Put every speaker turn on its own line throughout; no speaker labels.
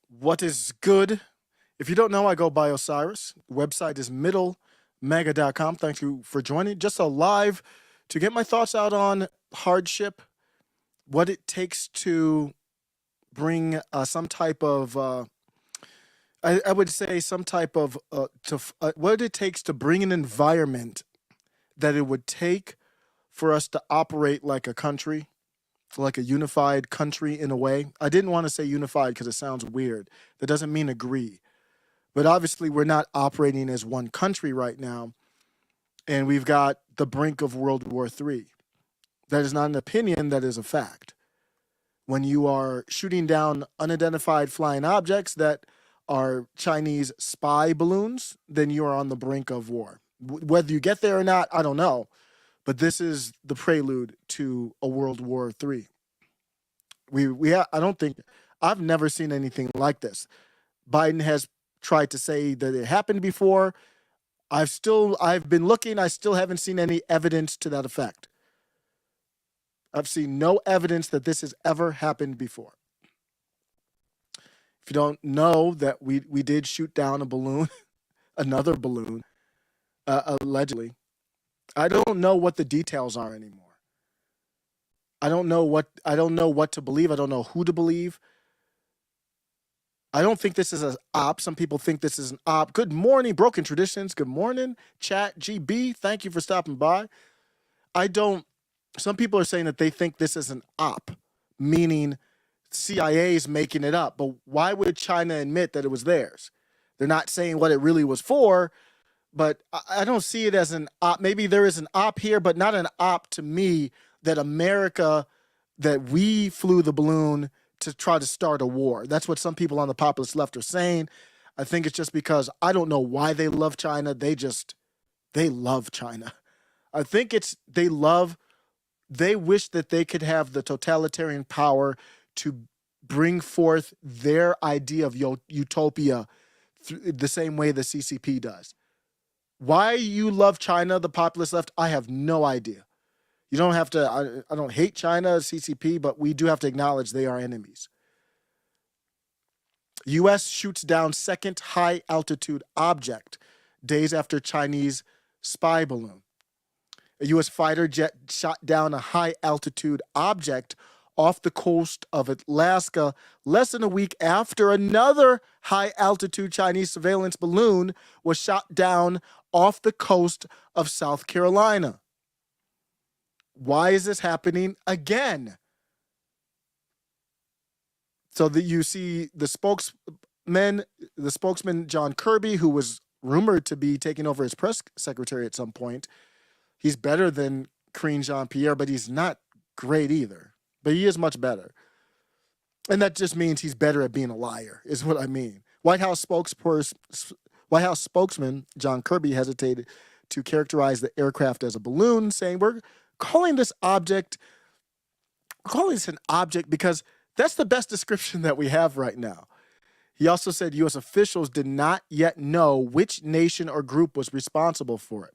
What is good? If you don't know, I go by Osiris. The website is middlemega.com. Thank you for joining. Just a live to get my thoughts out on hardship, what it takes to bring some type of, I would say, some type of, what it takes to bring an environment that it would take for us to operate like a country, like a unified country in a way. I didn't want to say unified because it sounds weird. That doesn't mean agree. But obviously, we're not operating as one country right now. And we've got the brink of World War III. That is not an opinion, that is a fact. When you are shooting down unidentified flying objects that are Chinese spy balloons, then you are on the brink of war. Whether you get there or not, I don't know. But this is the prelude to a World War III. I don't think, I've never seen anything like this. Biden has tried to say that it happened before. I've been looking, I still haven't seen any evidence to that effect. I've seen no evidence that this has ever happened before. If you don't know that we did shoot down a balloon, another balloon, allegedly. I don't know what the details are anymore. I don't know what to believe. I don't know who to believe. I don't think this is an op. Some people think this is an op. Good morning, Broken Traditions. Good morning, Chat GB. Thank you for stopping by. Some people are saying that they think this is an op, meaning CIA is making it up. But why would China admit that it was theirs? They're not saying what it really was for, but I don't see it as an op. Maybe there is an op here, but not an op to me that America, that we flew the balloon to try to start a war. That's what some people on the populist left are saying. I think it's just because I don't know why they love China. They love China. I think they wish that they could have the totalitarian power to bring forth their idea of utopia the same way the CCP does. Why you love China, the populist left, I have no idea. You don't have to, I don't hate China, CCP, but we do have to acknowledge they are enemies. U.S. shoots down second high altitude object days after Chinese spy balloon. A U.S. fighter jet shot down a high altitude object off the coast of Alaska less than a week after another high altitude Chinese surveillance balloon was shot down off the coast of South Carolina. Why is this happening again? So that you see the spokesman John Kirby, who was rumored to be taking over as press secretary at some point. He's better than Karine Jean-Pierre, but he's not great either. But he is much better. And that just means he's better at being a liar, is what I mean. White House spokesman John Kirby hesitated to characterize the aircraft as a balloon, saying, we're calling this an object because that's the best description that we have right now. He also said U.S. officials did not yet know which nation or group was responsible for it.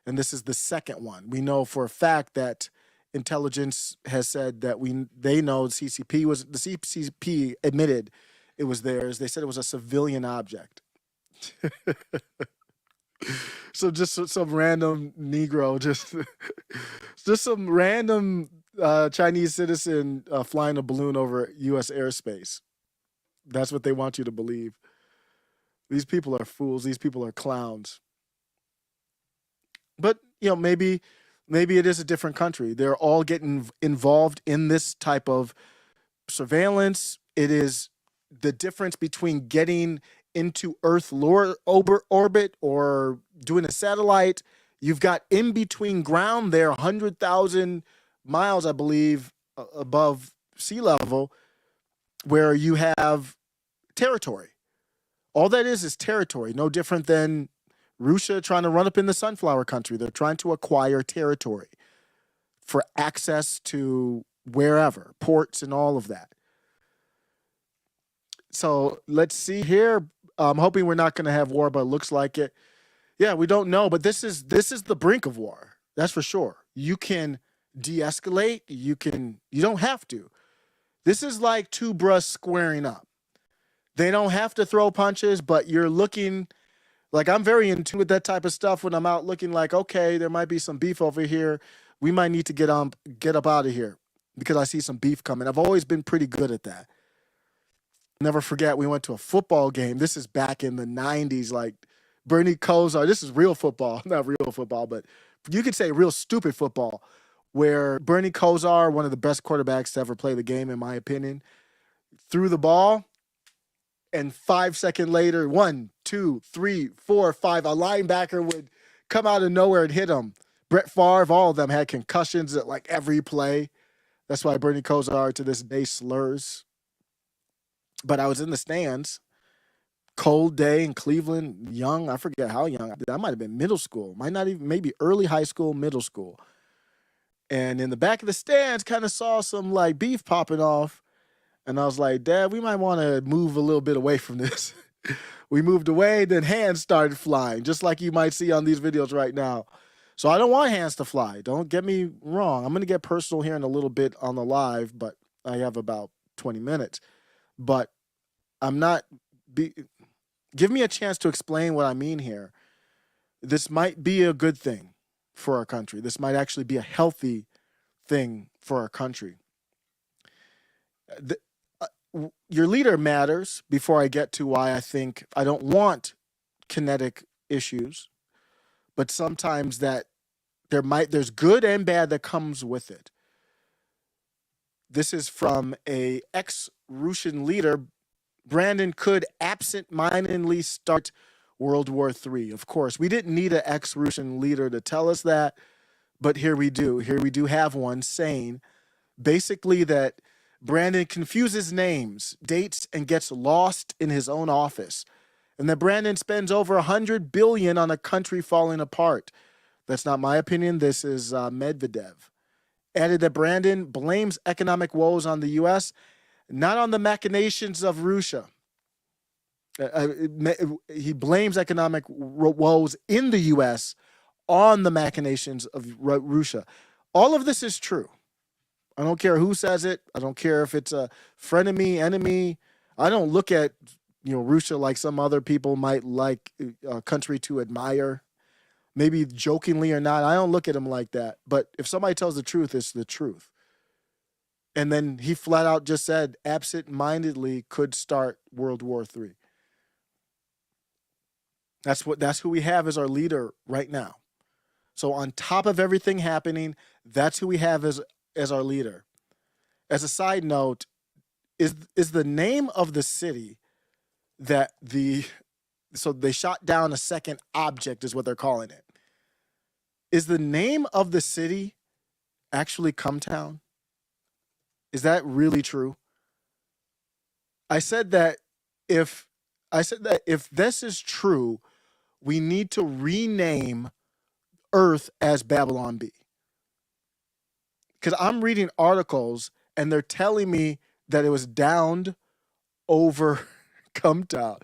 And this is the second one. We know for a fact that intelligence has said that they know the CCP admitted it was theirs. They said it was a civilian object. So just some random Negro, just some random Chinese citizen flying a balloon over U.S. airspace. That's what they want you to believe. These people are fools. These people are clowns. But, maybe it is a different country. They're all getting involved in this type of surveillance. It is the difference between getting into Earth lower orbit or doing a satellite. You've got in between ground there, 100,000 miles, I believe, above sea level, where you have territory. All that is territory, no different than Russia trying to run up in the sunflower country. They're trying to acquire territory for access to wherever, ports and all of that. So let's see here. I'm hoping we're not going to have war, but it looks like it. Yeah, we don't know, but this is the brink of war. That's for sure. You can de-escalate. You don't have to. This is like two bruhs squaring up. They don't have to throw punches, but you're looking like, I'm very in tune with that type of stuff when I'm out looking like, okay, there might be some beef over here. We might need to get up out of here because I see some beef coming. I've always been pretty good at that. Never forget, we went to a football game. This is back in the 90s, like Bernie Kosar. This is real football, not real football, but you could say real stupid football, where Bernie Kosar, one of the best quarterbacks to ever play the game, in my opinion, threw the ball, and 5 seconds later, 1, 2, 3, 4, 5, a linebacker would come out of nowhere and hit him. Brett Favre, all of them had concussions at like every play. That's why Bernie Kosar to this day slurs. But I was in the stands, cold day in Cleveland, young. I forget how young. I might have been middle school. Might not even, maybe early high school, middle school. And in the back of the stands, kind of saw some like beef popping off. And I was like, Dad, we might want to move a little bit away from this. We moved away, then hands started flying, just like you might see on these videos right now. So I don't want hands to fly. Don't get me wrong. I'm going to get personal here in a little bit on the live, but I have about 20 minutes. But I'm not, give me a chance to explain what I mean here. This might be a good thing for our country. This might actually be a healthy thing for our country. Your leader matters before I get to why I think I don't want kinetic issues, but sometimes that there's good and bad that comes with it. This is from a ex-Russian leader. Brandon could absent-mindedly start World War III. Of course, we didn't need an ex-Russian leader to tell us that, but here we do. Here we do have one saying basically that Brandon confuses names, dates, and gets lost in his own office, and that Brandon spends over $100 billion on a country falling apart. That's not my opinion. This is Medvedev. Added that Brandon blames economic woes on the U.S., not on the machinations of Russia. He blames economic woes in the U.S. on the machinations of Russia. All of this is true. I don't care who says it. I don't care if it's a frenemy, enemy. I don't look at Russia like some other people might like a country to admire. Maybe jokingly or not, I don't look at him like that. But if somebody tells the truth, it's the truth. And then he flat out just said, absent-mindedly could start World War III. That's who we have as our leader right now. So on top of everything happening, that's who we have as our leader. As a side note, is the name of the city that so they shot down a second object is what they're calling it. Is the name of the city actually Cumtown? Is that really true? I said that if this is true, we need to rename Earth as Babylon B. Because I'm reading articles and they're telling me that it was downed over Cumtown.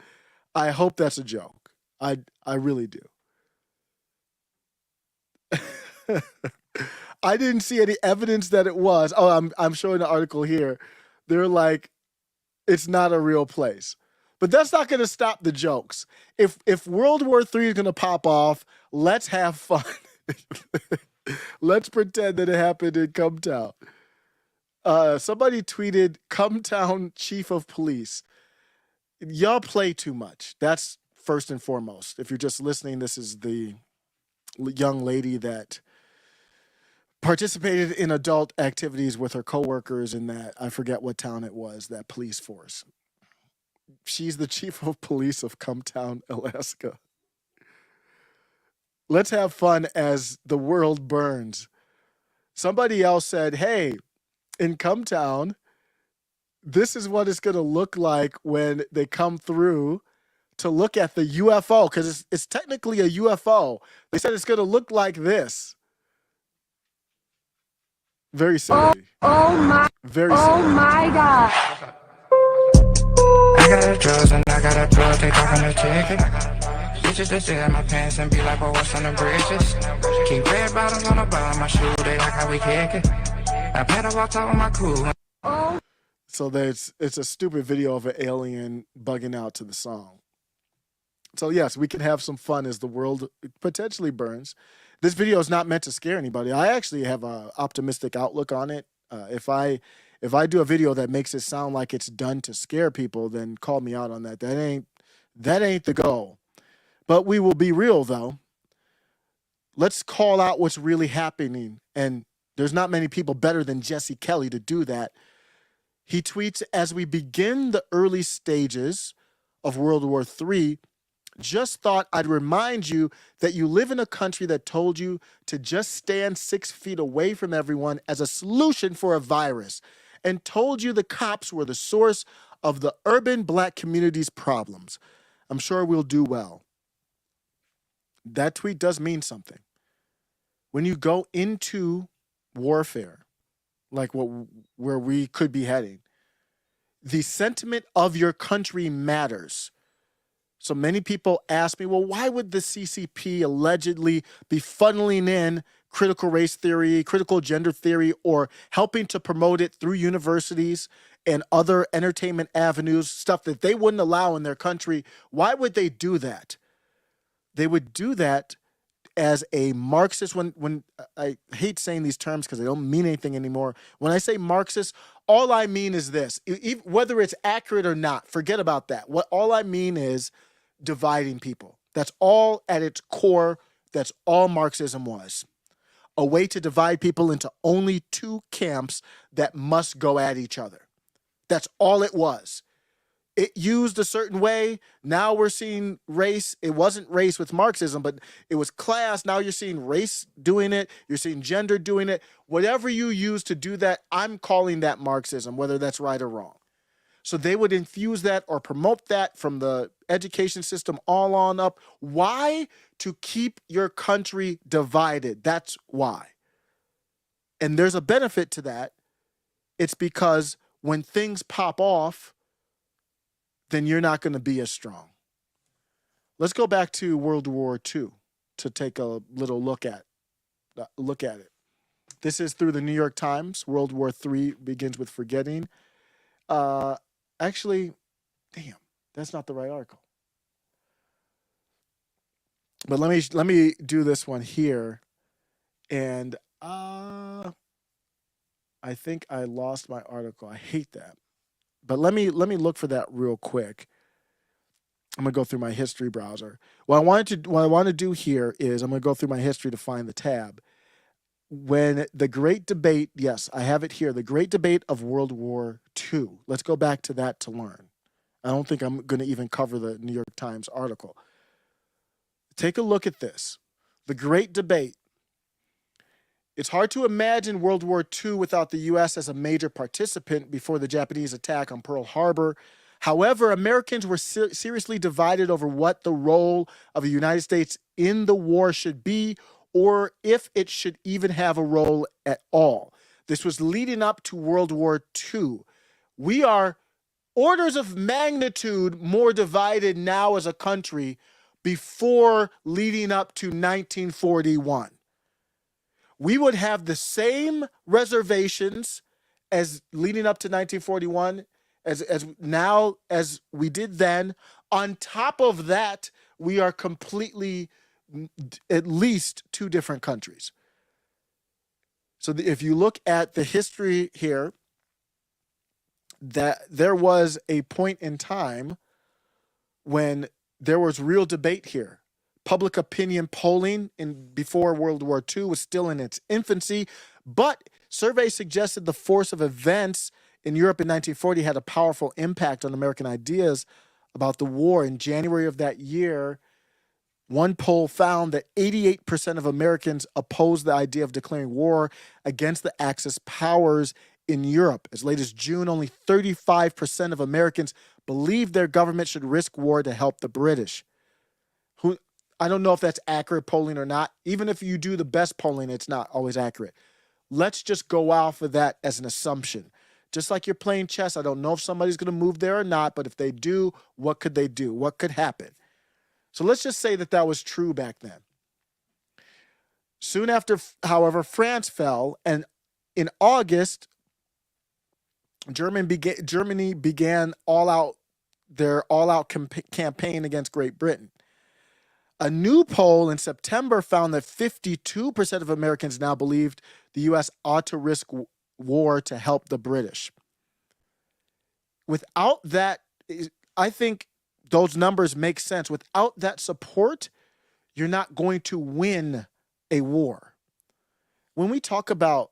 I hope that's a joke. I really do. I didn't see any evidence that it was. Oh, I'm showing the article here. They're like, it's not a real place. But that's not going to stop the jokes. If World War III is going to pop off, let's have fun. Let's pretend that it happened in Cumtown. Somebody tweeted, Cumtown chief of police. Y'all play too much. That's first and foremost. If you're just listening, this is the young lady that participated in adult activities with her coworkers in that, I forget what town it was, that police force. She's the chief of police of Cumtown, Alaska. Let's have fun as the world burns. Somebody else said, hey, in Cumtown, this is what it's going to look like when they come through to look at the UFO, because it's technically a UFO. They said it's going to look like this. Very silly.
Oh my.
Very silly.
Oh my God.
I got a drugs and I got a drug, they talking a ticket. Bitches that stare at my pants and be like, oh, what's on the bridges? Keep red bottoms on the bottom of my shoe, they like how we kick it. I better watch out with my crew.
Oh.
So it's a stupid video of an alien bugging out to the song. So yes, we can have some fun as the world potentially burns. This video is not meant to scare anybody. I actually have an optimistic outlook on it. If I do a video that makes it sound like it's done to scare people, then call me out on that. That ain't the goal. But we will be real though. Let's call out what's really happening. And there's not many people better than Jesse Kelly to do that. He tweets, as we begin the early stages of World War III, just thought I'd remind you that you live in a country that told you to just stand 6 feet away from everyone as a solution for a virus, and told you the cops were the source of the urban black community's problems. I'm sure we'll do well. That tweet does mean something. When you go into warfare, like where we could be heading, the sentiment of your country matters. So many people ask me, well, why would the CCP allegedly be funneling in critical race theory, critical gender theory, or helping to promote it through universities and other entertainment avenues, stuff that they wouldn't allow in their country? Why would they do that? They would do that as a Marxist. When I hate saying these terms because they don't mean anything anymore. When I say Marxist, all I mean is this. Whether it's accurate or not, forget about that. All I mean is dividing people. That's all at its core. That's all Marxism was. A way to divide people into only two camps that must go at each other. That's all it was. It used a certain way. Now we're seeing race. It wasn't race with Marxism, but it was class. Now you're seeing race doing it. You're seeing gender doing it. Whatever you use to do that, I'm calling that Marxism, whether that's right or wrong. So they would infuse that or promote that from the education system all on up. Why? To keep your country divided. That's why. And there's a benefit to that. It's because when things pop off, then you're not going to be as strong. Let's go back to World War II to take a little look at it. This is through the New York Times. World War III begins with forgetting. Actually, damn, that's not the right article. But let me do this one here, and I think I lost my article. I hate that. But let me look for that real quick. I'm gonna go through my history browser. What I want to do here is I'm gonna go through my history to find the tab. When the Great Debate, yes, I have it here, the Great Debate of World War II. Let's go back to that to learn. I don't think I'm going to even cover the New York Times article. Take a look at this. The Great Debate. It's hard to imagine World War II without the U.S. as a major participant before the Japanese attack on Pearl Harbor. However, Americans were seriously divided over what the role of the United States in the war should be, or if it should even have a role at all. This was leading up to World War II. We are orders of magnitude more divided now as a country before leading up to 1941. We would have the same reservations as leading up to 1941 as now as we did then. On top of that, we are completely at least two different countries. So if you look at the history here, that there was a point in time when there was real debate here. Public opinion polling before World War II was still in its infancy, but surveys suggested the force of events in Europe in 1940 had a powerful impact on American ideas about the war. In January of that year, one poll found that 88% of Americans opposed the idea of declaring war against the Axis powers in Europe. As late as June, only 35% of Americans believed their government should risk war to help the British. I don't know if that's accurate polling or not. Even if you do the best polling, it's not always accurate. Let's just go off of that as an assumption. Just like you're playing chess, I don't know if somebody's going to move there or not, but if they do, what could they do? What could happen? So let's just say that that was true back then. Soon after, however, France fell, and in August Germany began their all-out campaign against Great Britain. A new poll in September found that 52% of Americans now believed the U.S. ought to risk war to help the British. Without that, I think those numbers make sense. Without that support, you're not going to win a war. When we talk about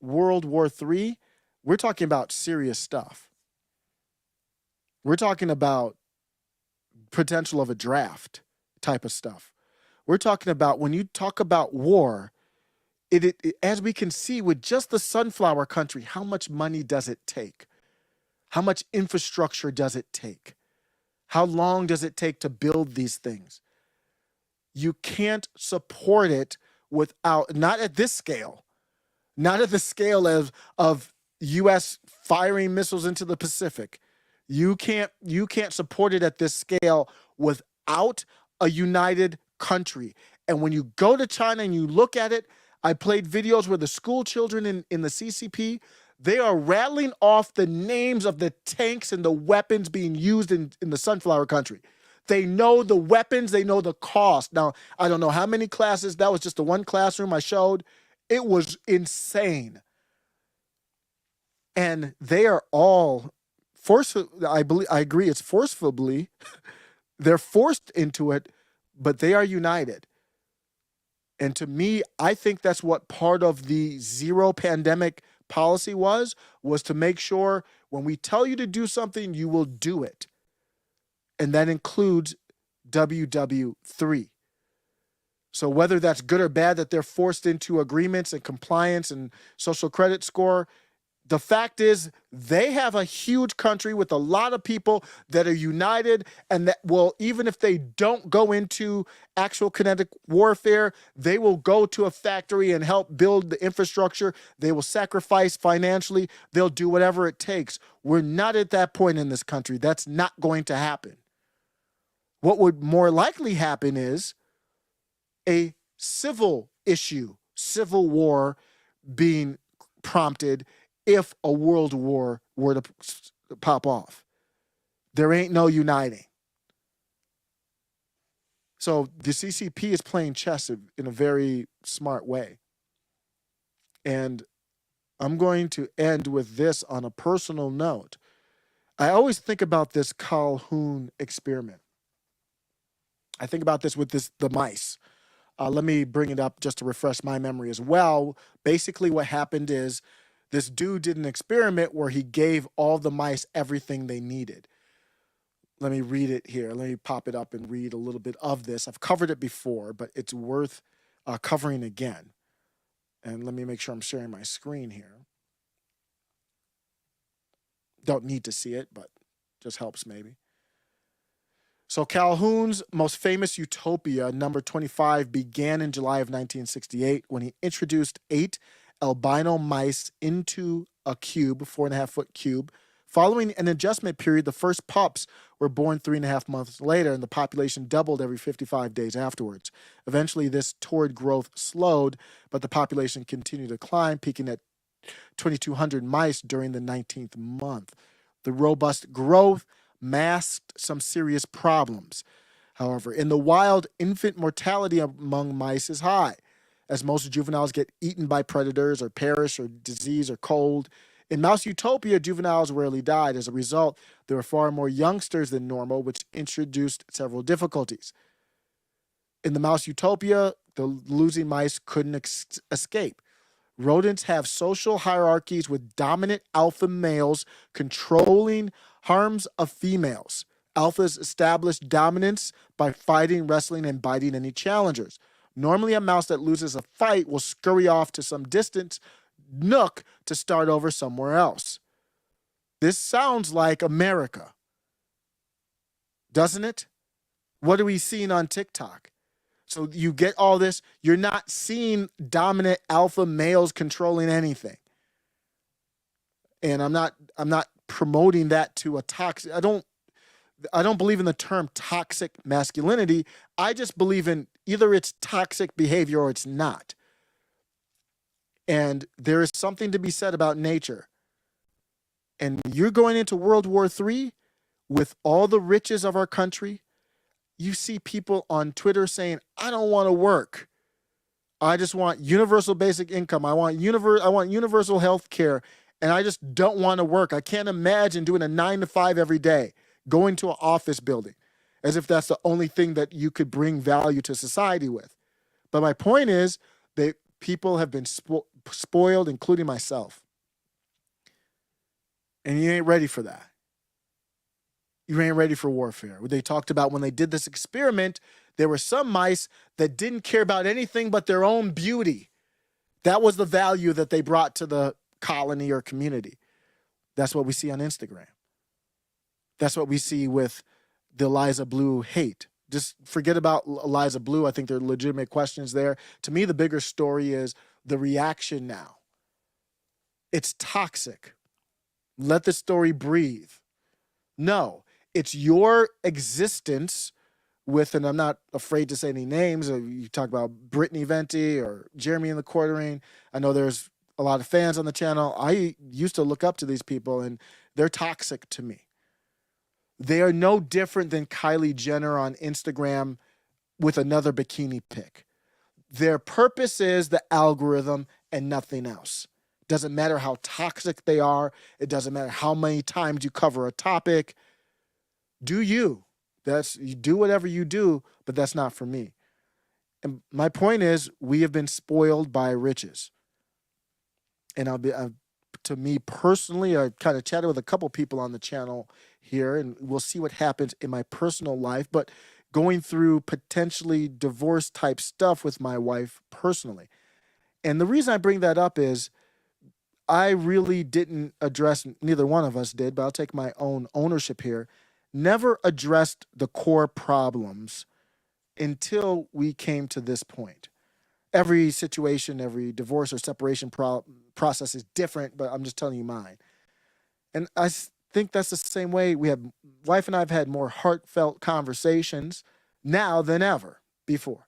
World War III, we're talking about serious stuff. We're talking about potential of a draft type of stuff. We're talking about, when you talk about war, it as we can see with just the sunflower country, how much money does it take? How much infrastructure does it take? How long does it take to build these things? You can't support it without, not at this scale, not at the scale of U.S. firing missiles into the Pacific. You can't support it at this scale without a united country. And when you go to China and you look at it, I played videos where the school children in the CCP, they are rattling off the names of the tanks and the weapons being used in the sunflower country. They know the weapons, they know the cost. Now, I don't know how many classes, that was just the one classroom I showed. It was insane. And they are all I agree, it's forcefully, they're forced into it, but they are united. And to me, I think that's what part of the zero pandemic policy was to make sure when we tell you to do something, you will do it. And that includes WW3. So whether that's good or bad that they're forced into agreements and compliance and social credit score, the fact is they have a huge country with a lot of people that are united, and that will, even if they don't go into actual kinetic warfare, they will go to a factory and help build the infrastructure. They will sacrifice financially. They'll do whatever it takes. We're not at that point in this country. That's not going to happen. What would more likely happen is a civil issue, civil war being prompted if a world war were to pop off. There ain't no uniting. So the CCP is playing chess in a very smart way. And I'm going to end with this on a personal note. I always think about this Calhoun experiment. I think about this with the mice. Let me bring it up just to refresh my memory as well. Basically what happened is this dude did an experiment where he gave all the mice everything they needed. Let me read it here. Let me pop it up and read a little bit of this. I've covered it before, but it's worth covering again. And let me make sure I'm sharing my screen here. Don't need to see it, but just helps maybe. So Calhoun's most famous utopia, number 25, began in July of 1968 when he introduced 8 albino mice into a cube, 4.5-foot cube. Following an adjustment period, the first pups were born 3.5 months later, and the population doubled every 55 days afterwards. Eventually, this torrid growth slowed, but the population continued to climb, peaking at 2,200 mice during the 19th month. The robust growth masked some serious problems. However, in the wild, infant mortality among mice is high, as most juveniles get eaten by predators or perish or disease or cold. In mouse utopia, juveniles rarely died. As a result, there were far more youngsters than normal, which introduced several difficulties. In the mouse utopia, the losing mice couldn't escape. Rodents have social hierarchies with dominant alpha males controlling harms of females. Alphas establish dominance by fighting, wrestling, and biting any challengers. Normally, a mouse that loses a fight will scurry off to some distant nook to start over somewhere else. This sounds like America, doesn't it? What are we seeing on TikTok? So you get all this, you're not seeing dominant alpha males controlling anything. And I'm not promoting that to a toxic, I don't believe in the term toxic masculinity. I just believe in either it's toxic behavior or it's not. And there is something to be said about nature. And you're going into World War III with all the riches of our country. You see people on Twitter saying, I don't want to work. I just want universal basic income. I want universal health care. And I just don't want to work. I can't imagine doing a 9 to 5 every day, going to an office building, as if that's the only thing that you could bring value to society with. But my point is that people have been spoiled, including myself. And you ain't ready for that. You ain't ready for warfare. They talked about when they did this experiment, there were some mice that didn't care about anything but their own beauty. That was the value that they brought to the colony or community. That's what we see on Instagram. That's what we see with the Eliza Blue hate. Just forget about Eliza Blue. I think there are legitimate questions there. To me, the bigger story is the reaction now. It's toxic. Let the story breathe. No, it's your existence with, and I'm not afraid to say any names. You talk about Brittany Venti or Jeremy in the Quartering. I know there's a lot of fans on the channel. I used to look up to these people, and they're toxic to me. They are no different than Kylie Jenner on Instagram with another bikini pic. Their purpose is the algorithm and nothing else. Doesn't matter how toxic they are. It doesn't matter how many times you cover a topic. Do you. You do whatever you do, but that's not for me. And my point is, we have been spoiled by riches. And to me personally, I kind of chatted with a couple people on the channel here, and we'll see what happens in my personal life, but going through potentially divorce type stuff with my wife personally. And the reason I bring that up is I really didn't address, neither one of us did, but I'll take my own ownership here, never addressed the core problems until we came to this point. Every situation, every divorce or separation process is different, but I'm just telling you mine. And I think that's the same way wife and I have had more heartfelt conversations now than ever before.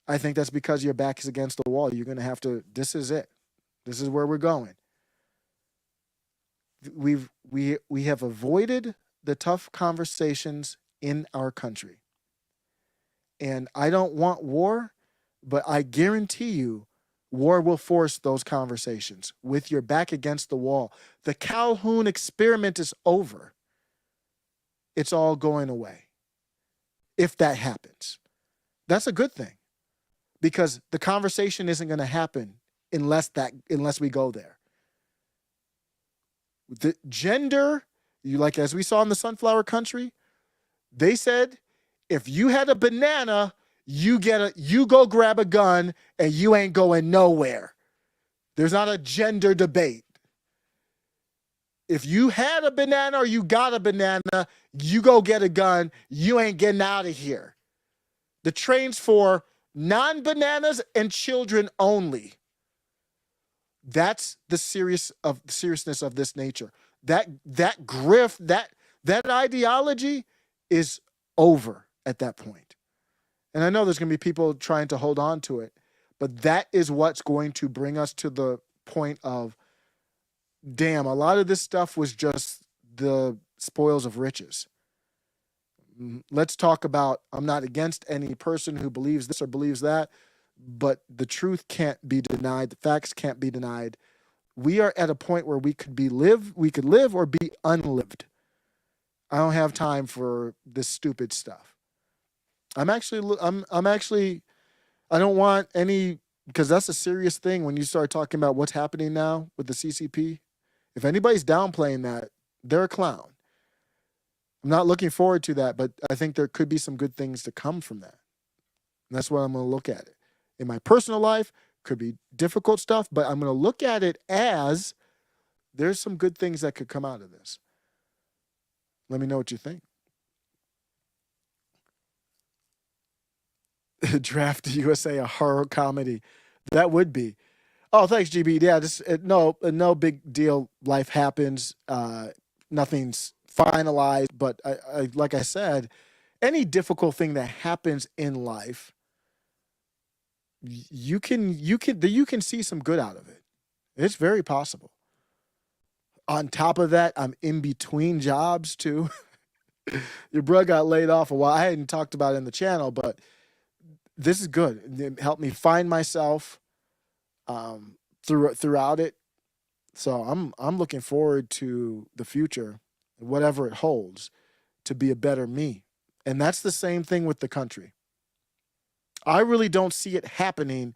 I think that's because your back is against the wall. You're going to have to, this is it. This is where we're going. We have avoided the tough conversations in our country. And I don't want war, but I guarantee you war will force those conversations with your back against the wall. The Calhoun experiment is over. It's all going away. If that happens, that's a good thing, because the conversation isn't going to happen unless we go there. The gender, as we saw in the Sunflower Country, they said, if you had a banana, you go grab a gun and you ain't going nowhere. There's not a gender debate. If you had a banana or you got a banana, you go get a gun, you ain't getting out of here. The train's for non-bananas and children only. That's the seriousness of this nature. That grift, that ideology is over at that point. And I know there's going to be people trying to hold on to it, but that is what's going to bring us to the point of, damn, a lot of this stuff was just the spoils of riches. Let's talk about, I'm not against any person who believes this or believes that, but the truth can't be denied. The facts can't be denied. We are at a point where we could live or be unlived. I don't have time for this stupid stuff. I don't want any, because that's a serious thing when you start talking about what's happening now with the CCP. If anybody's downplaying that, they're a clown. I'm not looking forward to that, but I think there could be some good things to come from that. And that's what I'm going to look at it. In my personal life, could be difficult stuff, but I'm going to look at it as there's some good things that could come out of this. Let me know what you think. Draft USA, a horror comedy. That would be. Oh, thanks, GB. Yeah, no big deal. Life happens. Nothing's finalized. But I like I said, any difficult thing that happens in life, you can see some good out of it. It's very possible. On top of that, I'm in between jobs too. Your brother got laid off a while. I hadn't talked about it in the channel, but this is good. It helped me find myself throughout it. So I'm looking forward to the future, whatever it holds, to be a better me. And that's the same thing with the country. I really don't see it happening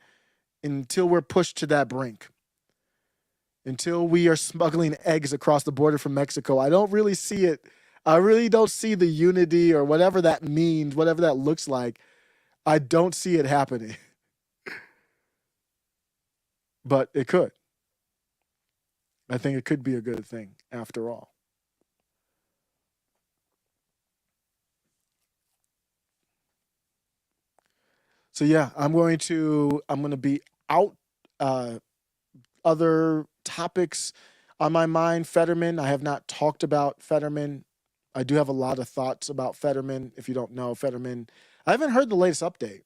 until we're pushed to that brink. Until we are smuggling eggs across the border from Mexico. I don't really see it. I really don't see the unity or whatever that means, whatever that looks like. I don't see it happening. But it could. I think it could be a good thing after all. So yeah, I'm going to be out. Other topics on my mind. Fetterman. I have not talked about Fetterman. I do have a lot of thoughts about Fetterman. If you don't know Fetterman, I haven't heard the latest update,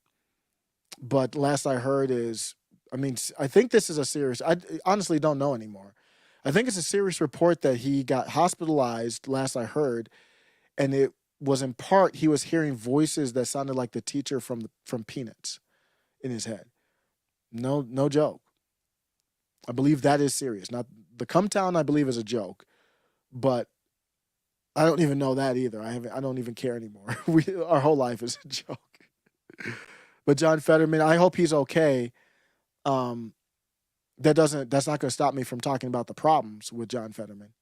but last I heard is, I mean, I think this is a serious. I honestly don't know anymore. I think it's a serious report that he got hospitalized. Last I heard, and it was in part he was hearing voices that sounded like the teacher from Peanuts in his head. No joke. I believe that is serious. Not the come town, I believe, is a joke, but I don't even know that either. I don't even care anymore. Our whole life is a joke. But John Fetterman, I hope he's okay. That's not going to stop me from talking about the problems with John Fetterman.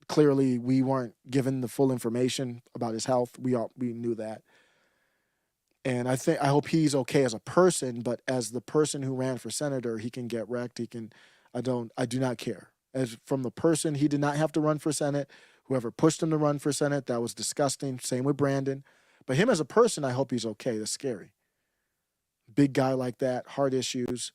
Clearly, we weren't given the full information about his health. We knew that. And I hope he's okay as a person, but as the person who ran for senator, he can get wrecked. I do not care. As from the person, he did not have to run for Senate. Whoever pushed him to run for Senate, that was disgusting. Same with Brandon. But him as a person, I hope he's okay. That's scary. Big guy like that, heart issues.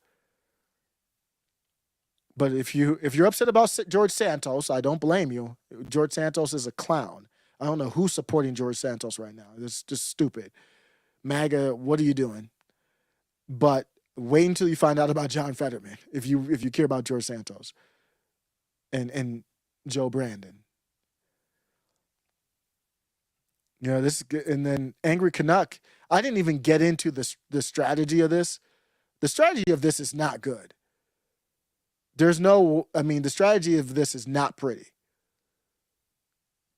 But if you're upset about George Santos, I don't blame you. George Santos is a clown. I don't know who's supporting George Santos right now. It's just stupid. MAGA, what are you doing? But wait until you find out about John Fetterman if you care about George Santos and Joe Brandon. You know, this is good. And then Angry Canuck, I didn't even get into the strategy of this. The strategy of this is not good. The strategy of this is not pretty.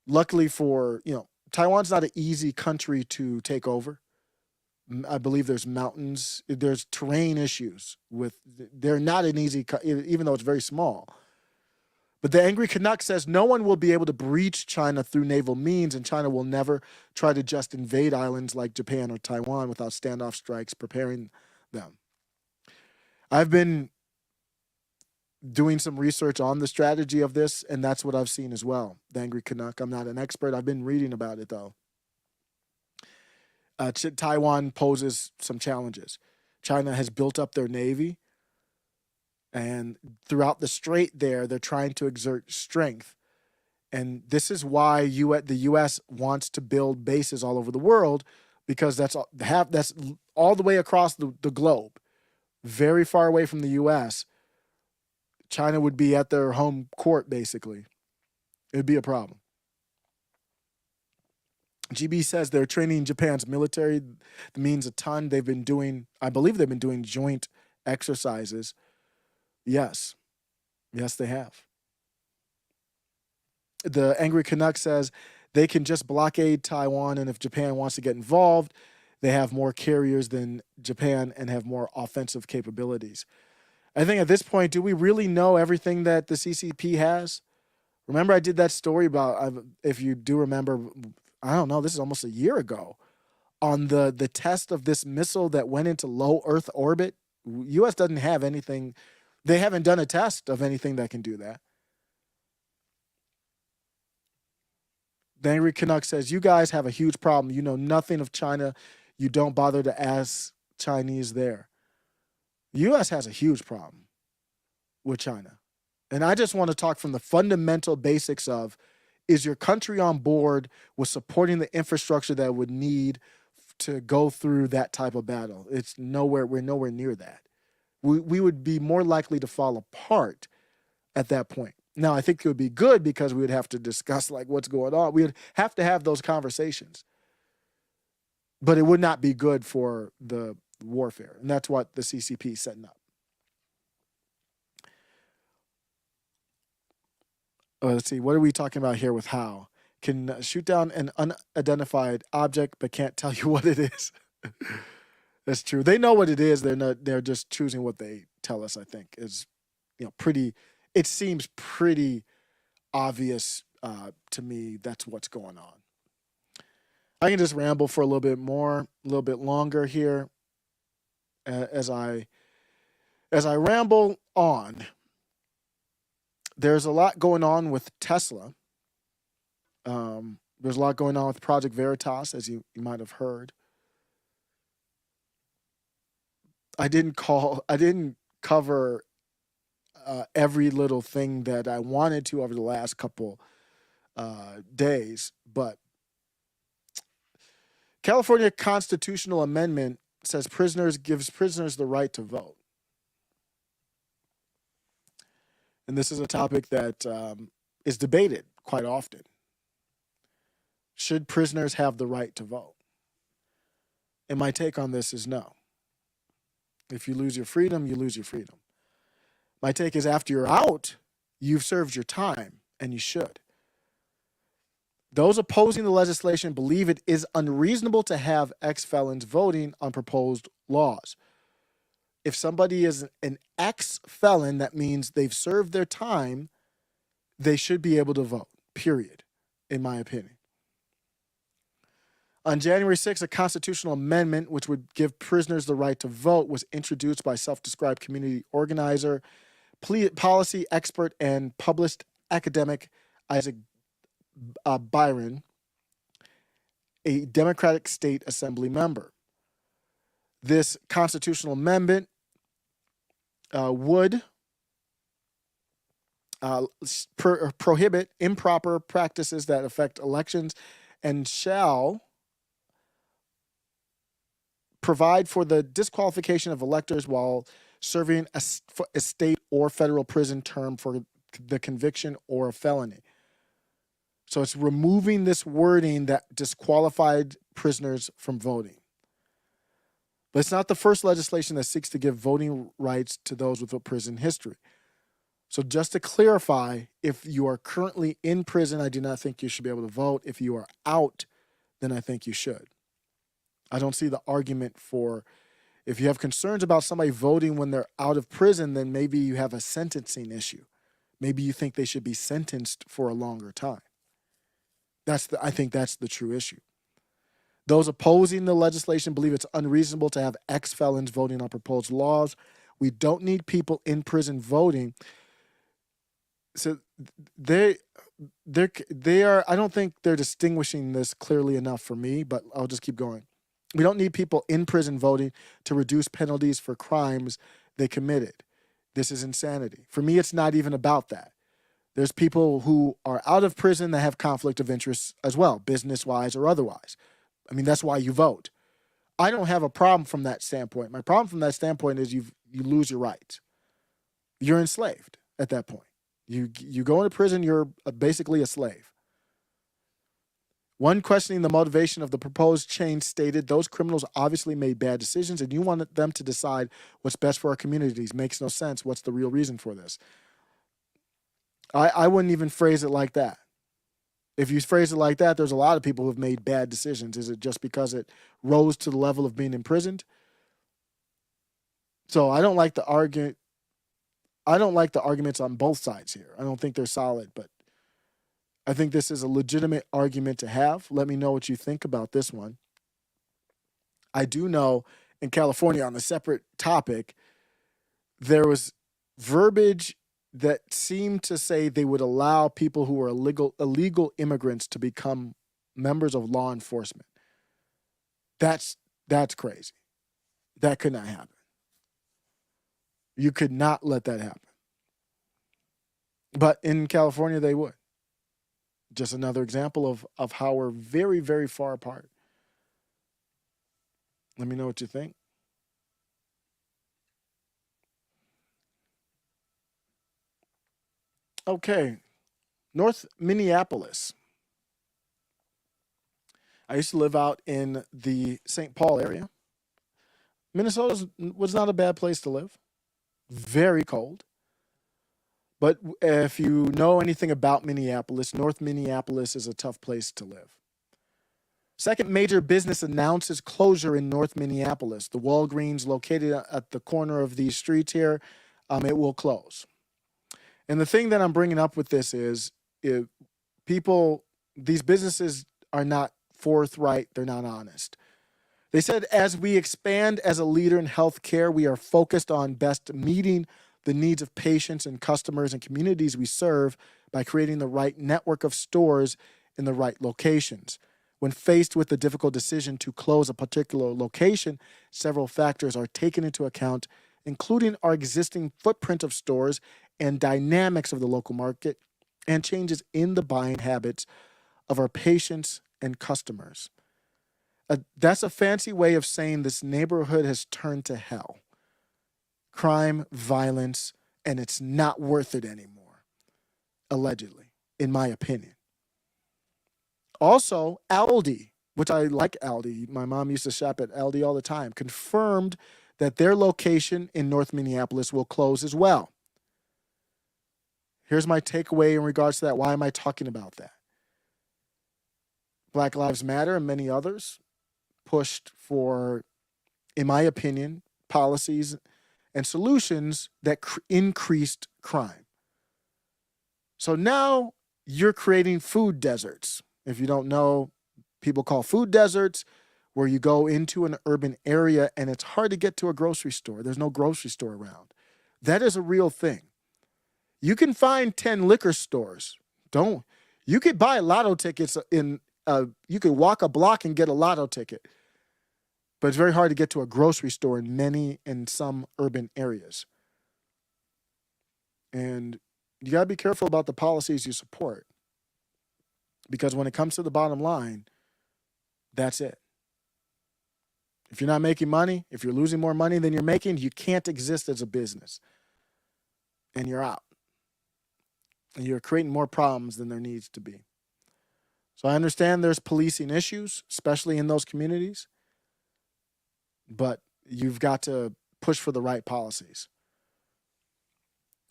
Luckily for, Taiwan's not an easy country to take over. I believe there's mountains, there's terrain issues they're not an easy, even though it's very small. But the Angry Canuck says no one will be able to breach China through naval means, and China will never try to just invade islands like Japan or Taiwan without standoff strikes preparing them. I've been doing some research on the strategy of this, and that's what I've seen as well. The Angry Canuck. I'm not an expert. I've been reading about it, though. Taiwan poses some challenges. China has built up their navy, and throughout the strait they're trying to exert strength. And this is why the U.S. wants to build bases all over the world, because that's all the way across the globe, very far away from the U.S. China would be at their home court, basically. It would be a problem. GB says they're training Japan's military. That means a ton. I believe they've been doing joint exercises. Yes, they have. The Angry Canuck says they can just blockade Taiwan, and if Japan wants to get involved, they have more carriers than Japan and have more offensive capabilities. I think at this point, do we really know everything that the CCP has? Remember, I did that story about, if you do remember, I don't know, this is almost a year ago, on the test of this missile that went into low Earth orbit. U.S. doesn't have anything. They haven't done a test of anything that can do that. The Angry Canuck says, you guys have a huge problem. You know nothing of China. You don't bother to ask Chinese there. The U.S. has a huge problem with China. And I just want to talk from the fundamental basics of, is your country on board with supporting the infrastructure that would need to go through that type of battle? We're nowhere near that. We would be more likely to fall apart at that point. Now, I think it would be good because we would have to discuss like what's going on. We would have to have those conversations. But it would not be good for the warfare. And that's what the CCP is setting up. Let's see. What are we talking about here with how? Can shoot down an unidentified object but can't tell you what it is. That's true. They know what it is. They're just choosing what they tell us, I think, is pretty. It seems pretty obvious to me that's what's going on. I can just ramble for a little bit more, a little bit longer here as I ramble on. There's a lot going on with Tesla. There's a lot going on with Project Veritas, as you might have heard. I didn't cover every little thing that I wanted to over the last couple days, but California constitutional amendment says gives prisoners the right to vote. And this is a topic that is debated quite often. Should prisoners have the right to vote? And my take on this is no. If you lose your freedom, you lose your freedom. My take is after you're out, you've served your time, and you should. Those opposing the legislation believe it is unreasonable to have ex-felons voting on proposed laws. If somebody is an ex-felon, that means they've served their time, they should be able to vote, period, in my opinion. On January 6th, a constitutional amendment which would give prisoners the right to vote was introduced by self-described community organizer, policy expert, and published academic Isaac Byron, a Democratic State Assembly member. This constitutional amendment would prohibit improper practices that affect elections and shall provide for the disqualification of electors while serving a state or federal prison term for the conviction or a felony. So it's removing this wording that disqualified prisoners from voting. But it's not the first legislation that seeks to give voting rights to those with a prison history. So just to clarify, if you are currently in prison, I do not think you should be able to vote. If you are out, then I think you should. I don't see the argument for, if you have concerns about somebody voting when they're out of prison, then maybe you have a sentencing issue. Maybe you think they should be sentenced for a longer time. I think that's the true issue. Those opposing the legislation believe it's unreasonable to have ex-felons voting on proposed laws. We don't need people in prison voting. So they are, I don't think they're distinguishing this clearly enough for me, but I'll just keep going. We don't need people in prison voting to reduce penalties for crimes they committed. This is insanity. For me, it's not even about that. There's people who are out of prison that have conflict of interest as well, business-wise or otherwise. I mean, that's why you vote. I don't have a problem from that standpoint. My problem from that standpoint is you lose your rights. You're enslaved at that point. You go into prison, you're basically a slave. One questioning the motivation of the proposed change stated, those criminals obviously made bad decisions and you want them to decide what's best for our communities. Makes no sense. What's the real reason for this? I wouldn't even phrase it like that. If you phrase it like that, there's a lot of people who have made bad decisions. Is it just because it rose to the level of being imprisoned? So I don't like the argument. I don't like the arguments on both sides here. I don't think they're solid, but I think this is a legitimate argument to have. Let me know what you think about this one. I do know in California, on a separate topic, there was verbiage that seemed to say they would allow people who are illegal immigrants to become members of law enforcement. That's crazy. That could not happen. You could not let that happen. But in California, they would. Just another example of how we're very, very far apart. Let me know what you think. Okay, North Minneapolis. I used to live out in the St. Paul area. Minnesota was not a bad place to live. Very cold. But if you know anything about Minneapolis, North Minneapolis is a tough place to live. Second major business announces closure in North Minneapolis. The Walgreens located at the corner of these streets here, it will close. And the thing that I'm bringing up with this is if these businesses are not forthright, they're not honest. They said, as we expand as a leader in healthcare, we are focused on best meeting the needs of patients and customers and communities we serve by creating the right network of stores in the right locations. When faced with the difficult decision to close a particular location, several factors are taken into account, including our existing footprint of stores and dynamics of the local market and changes in the buying habits of our patients and customers. That's a fancy way of saying this neighborhood has turned to hell. Crime, violence, and it's not worth it anymore, allegedly, in my opinion. Also, Aldi, which I like Aldi. My mom used to shop at Aldi all the time, confirmed that their location in North Minneapolis will close as well. Here's my takeaway in regards to that. Why am I talking about that? Black Lives Matter and many others pushed for, in my opinion, policies and solutions that increased crime. So now you're creating food deserts. If you don't know, people call food deserts where you go into an urban area and it's hard to get to a grocery store. There's no grocery store around. That is a real thing. You can find 10 liquor stores. You could buy lotto tickets you could walk a block and get a lotto ticket. But it's very hard to get to a grocery store in some urban areas. And you got to be careful about the policies you support. Because when it comes to the bottom line, that's it. If you're not making money, if you're losing more money than you're making, you can't exist as a business. And you're out. And you're creating more problems than there needs to be. So I understand there's policing issues, especially in those communities. But you've got to push for the right policies.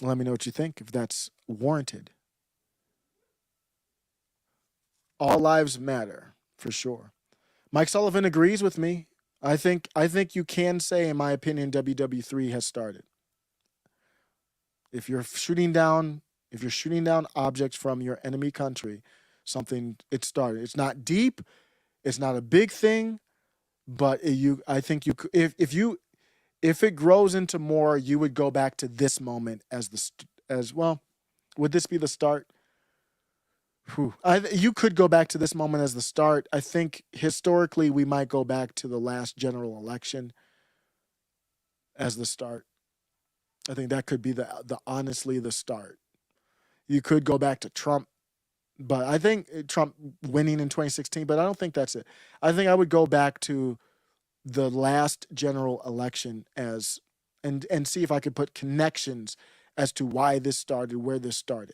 Let me know what you think, if that's warranted. All lives matter, for sure. Mike Sullivan agrees with me. I think you can say, in my opinion, WW3 has started. If you're shooting down objects from your enemy country, it started. It's not deep. It's not a big thing. But I think you could, if it grows into more, you would go back to this moment as well. Would this be the start? You could go back to this moment as the start. I think historically we might go back to the last general election as the start. I think that could be honestly the start. You could go back to Trump, but I think Trump winning in 2016, but I don't think that's it. I think I would go back to the last general election and see if I could put connections as to why this started, where this started.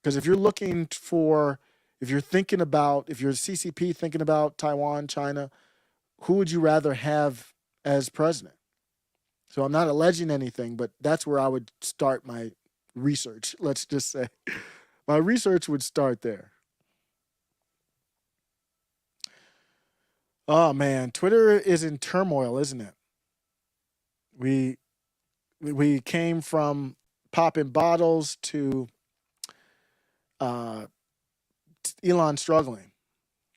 Because if you're CCP thinking about Taiwan, China, who would you rather have as president? So I'm not alleging anything, but that's where I would start my research. Let's just say my research would start there. Oh man, Twitter is in turmoil, isn't it? We came from popping bottles to Elon struggling.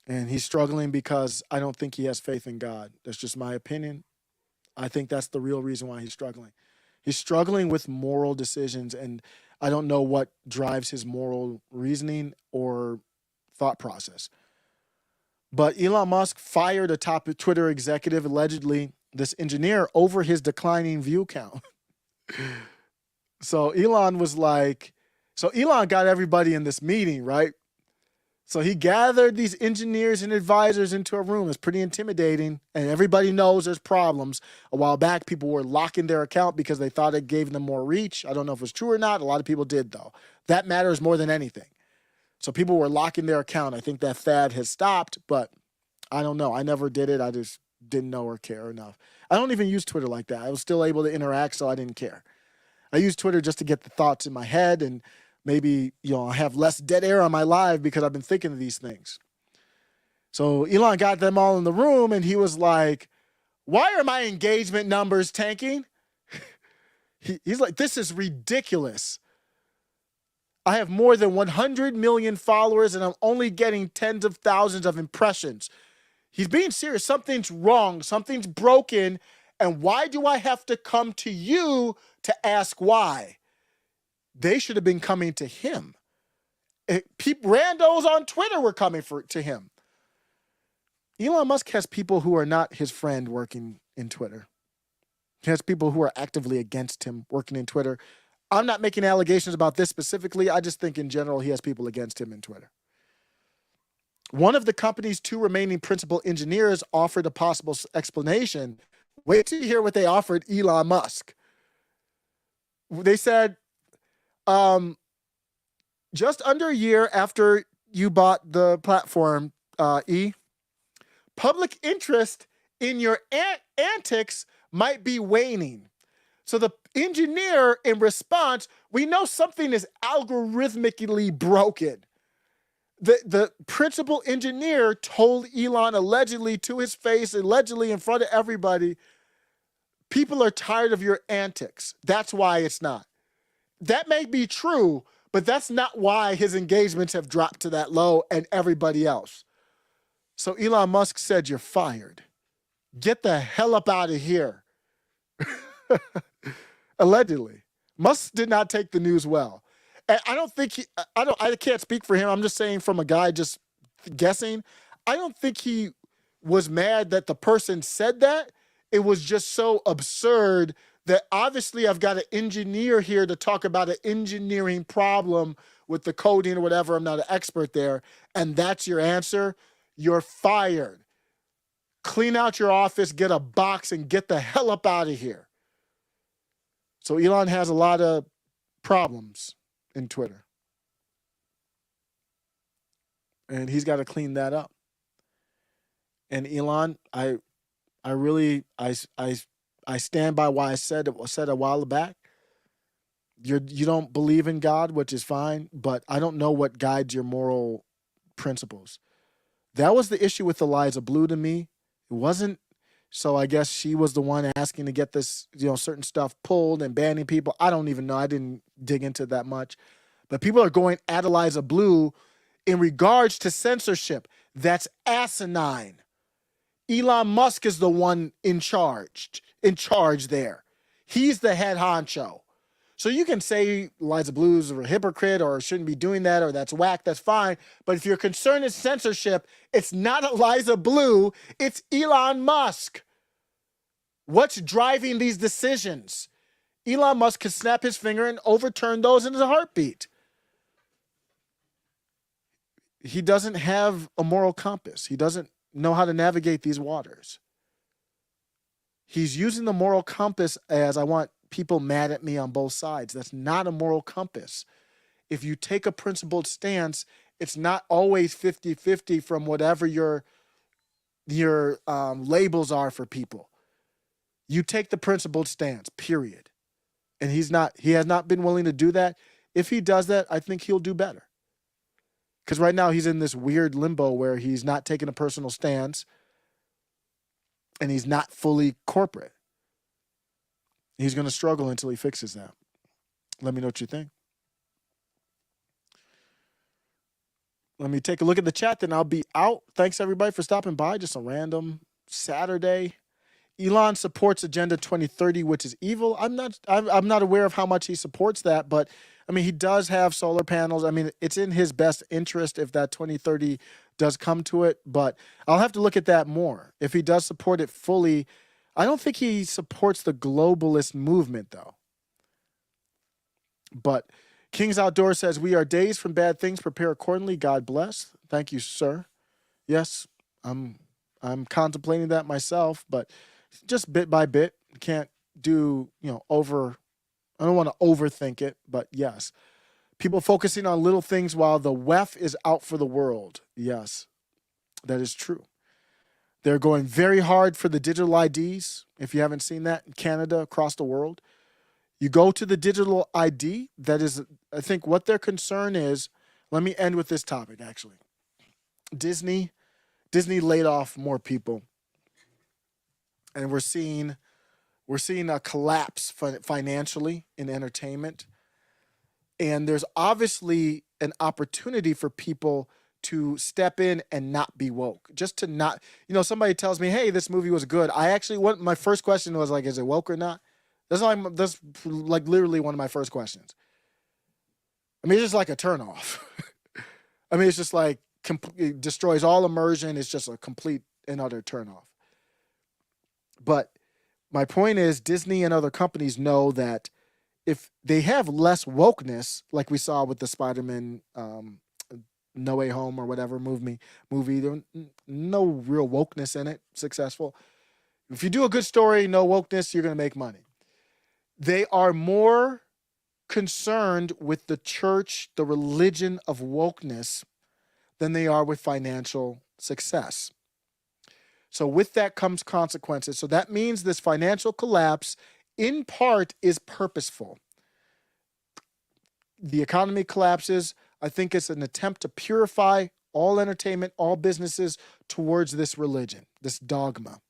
And he's struggling because I don't think he has faith in God. That's just my opinion. I think that's the real reason why he's struggling. He's struggling with moral decisions, and I don't know what drives his moral reasoning or thought process. But Elon Musk fired a top Twitter executive, allegedly this engineer, over his declining view count. So Elon got everybody in this meeting, right? So he gathered these engineers and advisors into a room. It's pretty intimidating, and everybody knows there's problems. A while back, people were locking their account because they thought it gave them more reach. I don't know if it was true or not. A lot of people did, though. That matters more than anything. So people were locking their account. I think that fad has stopped, but I don't know. I never did it. I just didn't know or care enough. I don't even use Twitter like that. I was still able to interact, so I didn't care. I use Twitter just to get the thoughts in my head, and maybe, I have less dead air on my live because I've been thinking of these things. So Elon got them all in the room, and he was like, why are my engagement numbers tanking? He's like, this is ridiculous. I have more than 100 million followers, and I'm only getting tens of thousands of impressions. He's being serious. Something's wrong. Something's broken. And why do I have to come to you to ask why? They should have been coming to him. Randos on Twitter were coming to him. Elon Musk has people who are not his friend working in Twitter. He has people who are actively against him working in Twitter. I'm not making allegations about this specifically. I just think in general he has people against him in Twitter. One of the company's 2 remaining principal engineers offered a possible explanation. Wait till you hear what they offered Elon Musk. They said, just under a year after you bought the platform, public interest in your antics might be waning. So the engineer, in response, we know something is algorithmically broken. The principal engineer told Elon allegedly to his face, allegedly in front of everybody, people are tired of your antics. That's why it's not. That may be true, but that's not why his engagements have dropped to that low and everybody else. So Elon Musk said, you're fired. Get the hell up out of here. Allegedly. Musk did not take the news well. And I don't think I can't speak for him. I'm just saying from a guy just guessing. I don't think he was mad that the person said that. It was just so absurd that obviously I've got an engineer here to talk about an engineering problem with the coding or whatever. I'm not an expert there. And that's your answer. You're fired. Clean out your office, get a box, and get the hell up out of here. So Elon has a lot of problems in Twitter. And he's got to clean that up. And Elon, I stand by what I said a while back. You don't believe in God, which is fine, but I don't know what guides your moral principles. That was the issue with Eliza Blue to me. It wasn't. So I guess she was the one asking to get this, certain stuff pulled and banning people. I don't even know. I didn't dig into that much. But people are going at Eliza Blue in regards to censorship. That's asinine. Elon Musk is the one in charge there. He's the head honcho. So you can say Eliza Blue's a hypocrite or shouldn't be doing that or that's whack, that's fine. But if your concern is censorship, it's not Eliza Blue, it's Elon Musk. What's driving these decisions? Elon Musk can snap his finger and overturn those in a heartbeat. He doesn't have a moral compass. He doesn't know how to navigate these waters. He's using the moral compass as I want people mad at me on both sides. That's not a moral compass. If you take a principled stance, it's not always 50-50 from whatever your labels are for people. You take the principled stance, period. And he has not been willing to do that. If he does that, I think he'll do better. Because right now he's in this weird limbo where he's not taking a personal stance and he's not fully corporate. He's going to struggle until he fixes that. Let me know what you think. Let me take a look at the chat, then I'll be out. Thanks, everybody, for stopping by. Just a random Saturday. Elon supports Agenda 2030, which is evil. I'm not aware of how much he supports that, but I mean, he does have solar panels. I mean, it's in his best interest if that 2030 does come to it, but I'll have to look at that more. If he does support it fully, I don't think he supports the globalist movement, though. But King's Outdoors says, we are days from bad things. Prepare accordingly. God bless. Thank you, sir. Yes, I'm contemplating that myself, but just bit by bit. Can't do, I don't want to overthink it, but yes. People focusing on little things while the WEF is out for the world. Yes, that is true. They're going very hard for the digital IDs. If you haven't seen that in Canada, across the world, you go to the digital ID. That is, I think, what their concern is. Let me end with this topic, actually. Disney laid off more people, and we're seeing a collapse financially in entertainment. And there's obviously an opportunity for people to step in and not be woke. Just to not, somebody tells me, hey, this movie was good. My first question was like, is it woke or not? That's like literally one of my first questions. I mean, it's just like a turnoff. I mean, it's just like, it destroys all immersion. It's just a complete and utter turnoff. But my point is, Disney and other companies know that if they have less wokeness, like we saw with the Spider-Man No Way Home or whatever movie, there no real wokeness in it, successful. If you do a good story, no wokeness, you're going to make money. They are more concerned with the church, the religion of wokeness, than they are with financial success. So with that comes consequences. So that means this financial collapse, in part, is purposeful. The economy collapses. I think it's an attempt to purify all entertainment, all businesses towards this religion, this dogma.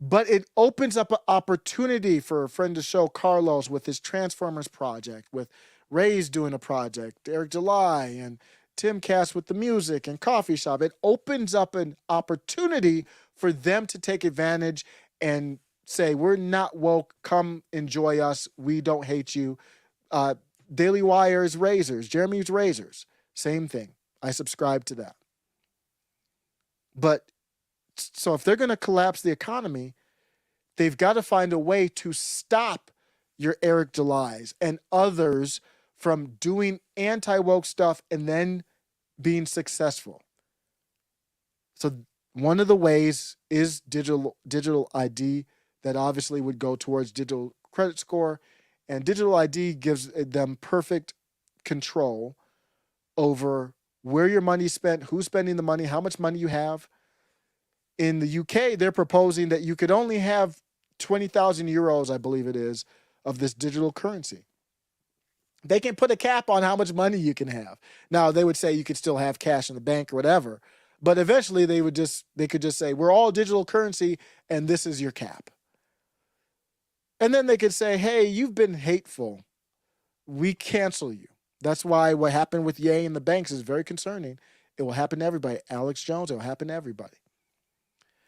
But it opens up an opportunity for a friend of the show, Carlos, with his Transformers project, with Ray's doing a project, Eric July, and Tim Cass with the music and coffee shop. It opens up an opportunity for them to take advantage and say, we're not woke, come enjoy us, we don't hate you. Daily Wire's razors, Jeremy's razors, same thing. I subscribe to that. But so if they're going to collapse the economy, they've got to find a way to stop your Eric July's and others from doing anti-woke stuff and then being successful. So one of the ways is digital ID that obviously would go towards digital credit score, and digital ID gives them perfect control over where your money's spent, who's spending the money, how much money you have. In the UK, they're proposing that you could only have 20,000 euros, I believe it is, of this digital currency. They can put a cap on how much money you can have. Now, they would say you could still have cash in the bank or whatever, but eventually they could just say, we're all digital currency and this is your cap. And then they could say, hey, you've been hateful. We cancel you. That's why what happened with Ye and the banks is very concerning. It will happen to everybody. Alex Jones, it will happen to everybody.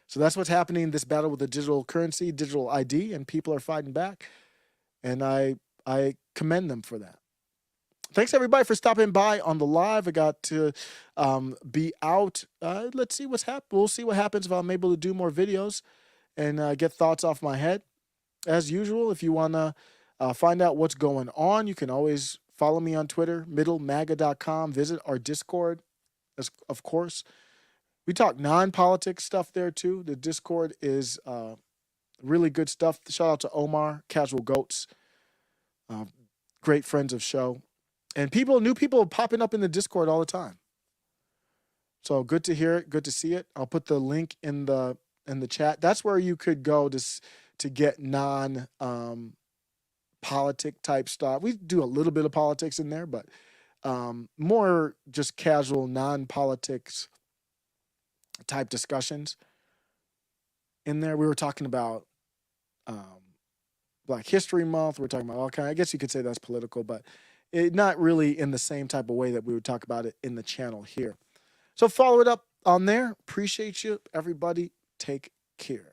So that's what's happening in this battle with the digital currency, digital ID, and people are fighting back. And I commend them for that. Thanks, everybody, for stopping by on the live. I got to be out. Let's see what's happening. We'll see what happens if I'm able to do more videos and get thoughts off my head. As usual, if you want to find out what's going on, you can always follow me on Twitter, middlemaga.com. Visit our Discord, of course. We talk non-politics stuff there, too. The Discord is really good stuff. Shout out to Omar, Casual Goats, great friends of show. And new people popping up in the Discord all the time. So good to hear it. Good to see it. I'll put the link in the chat. That's where you could go to get non-politic type stuff. We do a little bit of politics in there, but more just casual non-politics type discussions in there. We were talking about Black History Month. We're talking about all kinds. I guess you could say that's political, but not really in the same type of way that we would talk about it in the channel here. So follow it up on there. Appreciate you, everybody. Take care.